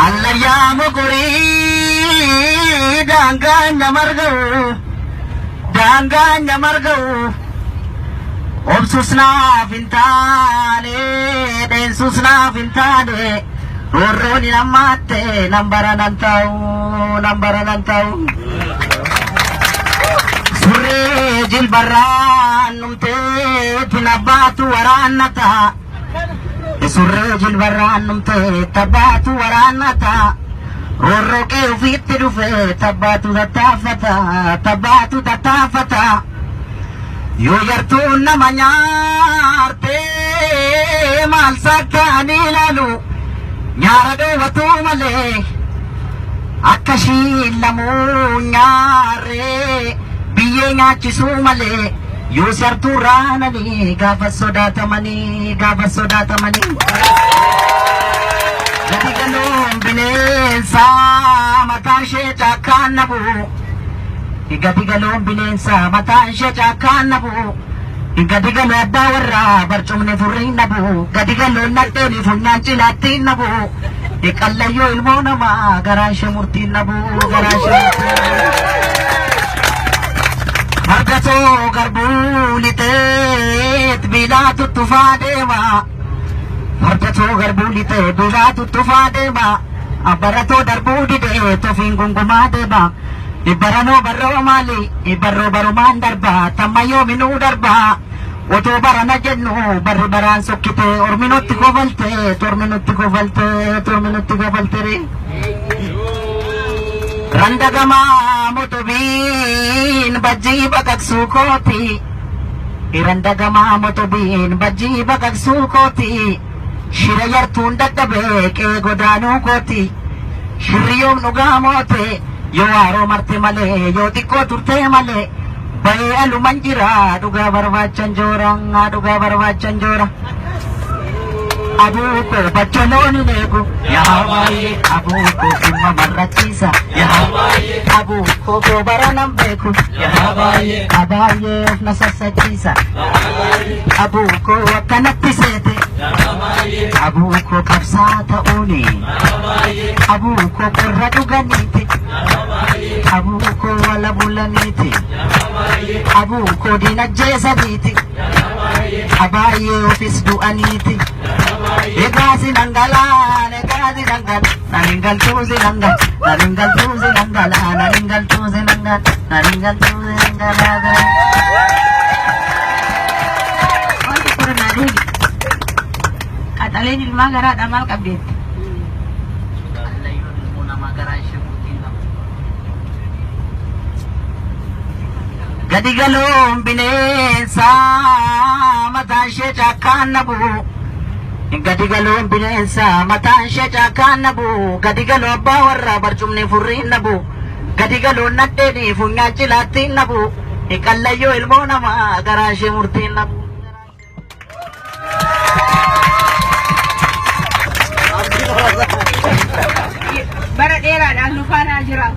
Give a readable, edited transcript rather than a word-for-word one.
Allayamu kuri danganya margau obsusna vintane densusna vintane orroni namatte nambaran tau surre jilbaran numte tinabatu waranata surre jilbaran numte tabatu waranata orro ke ufitti dufe tabatu tatafata yo yartuun nama nyaarte maal sakkaanii ilaalu nyaara dheebatuu malee akka ishiin lamuu nyaarree biyyee nyaachisuu malee yoo sartuu raananii gaafa sodaatamanii gadi galuun bineensaa mataan ishee caakkaan nabu gadi galuun bineensaa mataan ishee caakkaan nabu gadi galu abbaa warraa barcumni furriin nabu gadi galuun nadheeni funyaan cilaattiin nabu qallayyoo ilmoo namaa garaa ishee murtiin nabu margatoo garbuu lixeet biilaa tuttufaa deema margatoo garbuu lixeet biilaa tuttufaa deema abbaratoo darbuu didee tofiin gungumaa deema ibbaranoo barroo maali ibbarroo barumaan darba tammayyoo minuu darba otoo barana jennu barri baraan sokkite orminutti kofalte randagamaa motobiin bajjii baqaqsuu kooti randagamaa motobiin bajjii baqaqsuu kooti shira yartuun dadhabee qee godaanuu kooti shirri yoom dhugaa moote yoo haaroo marte malee yoo xiqqoo turtee malee bahee aluman jira dhugaa barbaachan joora abuko bacholooni neegu yaa baay'ee abuko dhimma marrachiisa yaa baay'ee abuko goobaranan beeku yaa baay'ee abaay'ee of na sassachiisa abuko akkanatti seete abuko qabsaa ta'uuni abuko qorra dhuganiiti abuko wala bulaniiti abuko dinajjeesaniiti abaay'ee ofis du'aniiti Egasi nangalan, naringal tuzi nangal, Katalin ilma gara damal kabit. Gadi galum bineensa mataan ishee caakkaan nabu. Gadi galuun bineensa mataan ishee caakkaan nabu gadi galuu abbaa warraa barcumni furriin nabu gadi galuun nadheeni funyaan cilaattiin nabu qallayyoo ilmoo namaa garaa ishee murtiin nabu. Bara dheeraadhaan nu faana jira.